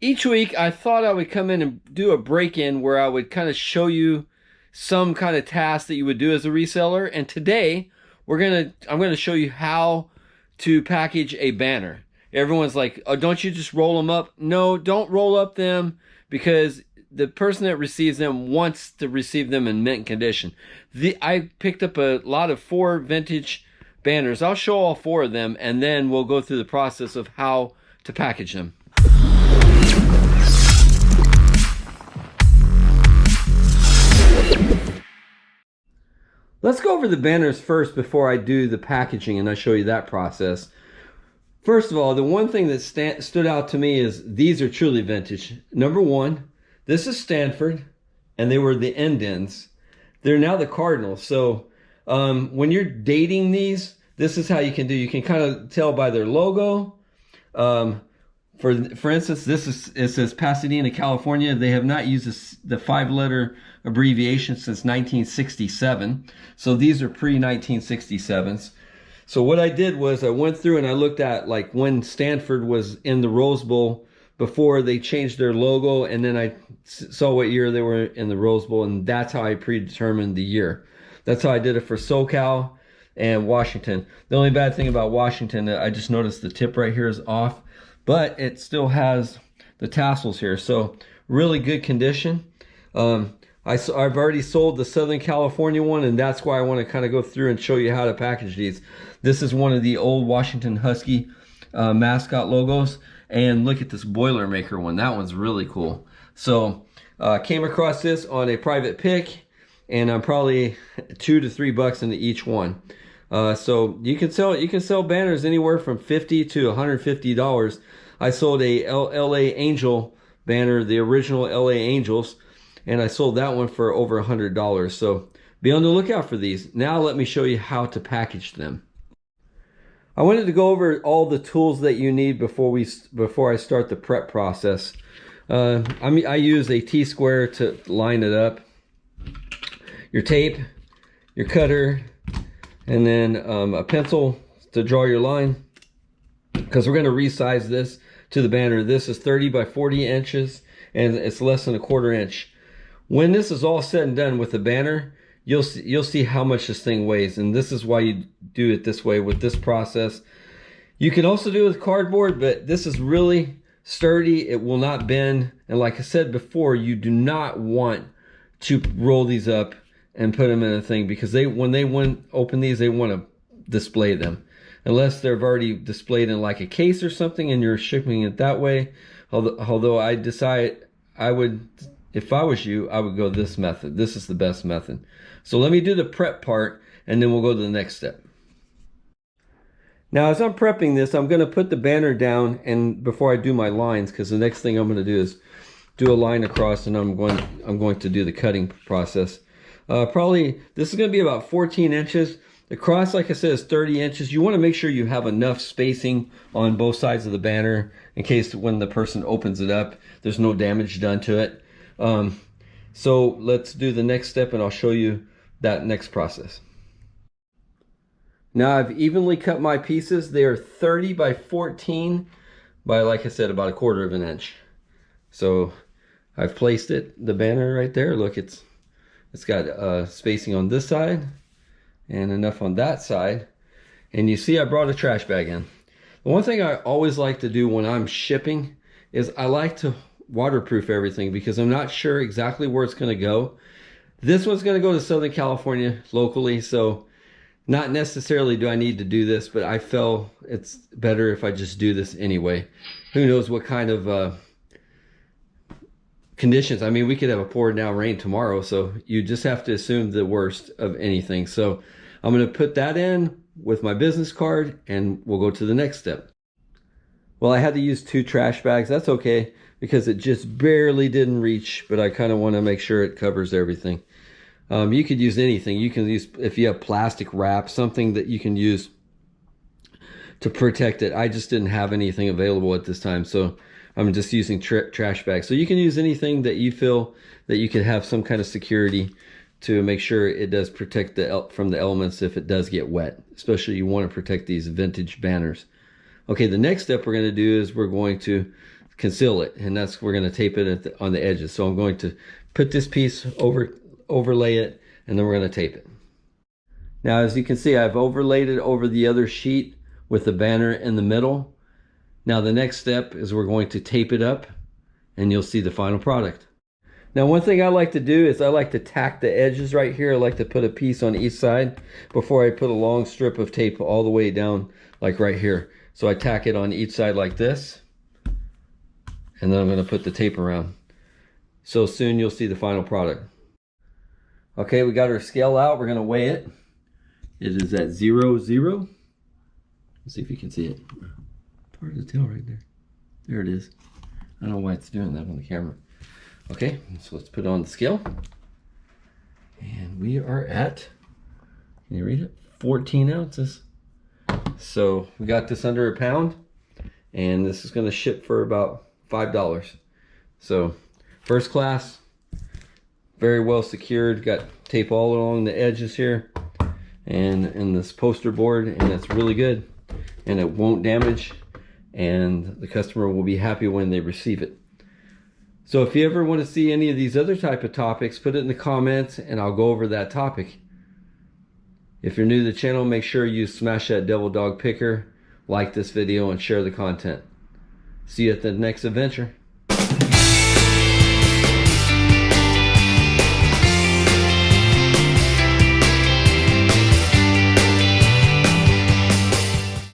Each week I thought I would come in and do a break-in where I would kind of show you some kind of task that you would do as a reseller. And today I'm gonna show you how to package a banner. Everyone's like, oh, don't you just roll them up? No, don't roll up them, because the person that receives them wants to receive them in mint condition. I picked up a lot of 4 vintage banners. I'll show all 4 of them, and then we'll go through the process of how to package them. Let's go over the banners first before I do the packaging and I show you that process. First of all, the one thing that stood out to me is these are truly vintage. Number 1, this is Stanford, and they were the ends. They're now the Cardinals. So when you're dating these, this is how you can do. You can kind of tell by their logo. For instance, it says Pasadena, California. They have not used the 5-letter abbreviation since 1967. So these are pre-1967s. So what I did was I went through and I looked at like when Stanford was in the Rose Bowl before they changed their logo, and then I saw what year they were in the Rose Bowl, and that's how I predetermined the year. That's how I did it for SoCal and Washington. The only bad thing about Washington, I just noticed the tip right here is off, but it still has the tassels here. So really good condition. I've already sold the Southern California one, and that's why I want to kind of go through and show you how to package these. This is one of the old Washington Husky mascot logos, and look at this Boilermaker one. That one's really cool. So came across this on a private pick, and I'm probably $2 to $3 into each one. So you can sell banners anywhere from $50 to $150. I sold a LA Angel banner, the original LA Angels, and I sold that one for over $100. So be on the lookout for these. Now let me show you how to package them. I wanted to go over all the tools that you need before I start the prep process. I use a T-square to line it up, your tape, your cutter, and then a pencil to draw your line, because we're going to resize this to the banner. This is 30 by 40 inches, and it's less than a 1/4 inch. When this is all said and done with the banner, you'll see how much this thing weighs, and this is why you do it this way with this process. You can also do it with cardboard, but this is really sturdy. It will not bend, and like I said before, you do not want to roll these up and put them in a thing, because when they open these, they want to display them, unless they've already displayed in like a case or something and you're shipping it that way. Although I decide if I was you, I would go this method. This is the best method. So let me do the prep part, and then we'll go to the next step. Now, as I'm prepping this, I'm going to put the banner down, and before I do my lines, because the next thing I'm going to do is do a line across, and I'm going to do the cutting process. Probably this is going to be about 14 inches. The cross, like I said, is 30 inches. You want to make sure you have enough spacing on both sides of the banner in case when the person opens it up, there's no damage done to it. So let's do the next step, and I'll show you that next process. Now I've evenly cut my pieces. They are 30 by 14 by, like I said, about a 1/4 of an inch. So I've placed the banner right there. Look, it's got spacing on this side and enough on that side. And you see I brought a trash bag in. The one thing I always like to do when I'm shipping is I like to waterproof everything, because I'm not sure exactly where it's going to go. This one's going to go to Southern California locally, so not necessarily do I need to do this, but I felt it's better if I just do this anyway. Who knows what kind of conditions. I mean, we could have a pour down rain tomorrow, so you just have to assume the worst of anything. So I'm going to put that in with my business card, and we'll go to the next step. Well, I had to use 2 trash bags. That's okay, because it just barely didn't reach, but I kind of want to make sure it covers everything. You could use anything. You can use, if you have plastic wrap, something that you can use to protect it. I just didn't have anything available at this time, so I'm just using trash bags. So you can use anything that you feel that you could have some kind of security to make sure it does protect from the elements if it does get wet. Especially you want to protect these vintage banners. Okay, the next step we're going to do is we're going to conceal it, and that's we're going to tape it on the edges. So I'm going to put this piece overlay it, and then we're going to tape it. Now, as you can see, I've overlaid it over the other sheet with the banner in the middle. Now the next step is we're going to tape it up, and you'll see the final product. Now, one thing I like to do is I like to tack the edges right here. I like to put a piece on each side before I put a long strip of tape all the way down, like right here. So I tack it on each side like this, and then I'm going to put the tape around. So soon you'll see the final product. Okay, we got our scale out. We're going to weigh it. It is at 0, 0. Let's see if you can see it. It's hard to tell right there. There it is. I don't know why it's doing that on the camera. Okay, so let's put it on the scale. And we are at, can you read it? 14 ounces. So we got this under a pound, and this is going to ship for about $5. So first class, very well secured, got tape all along the edges here and this poster board, and it's really good, and it won't damage, and the customer will be happy when they receive it. So if you ever want to see any of these other type of topics, put it in the comments and I'll go over that topic. If you're new to the channel, make sure you smash that devil dog picker, like this video, and share the content. See you at the next adventure.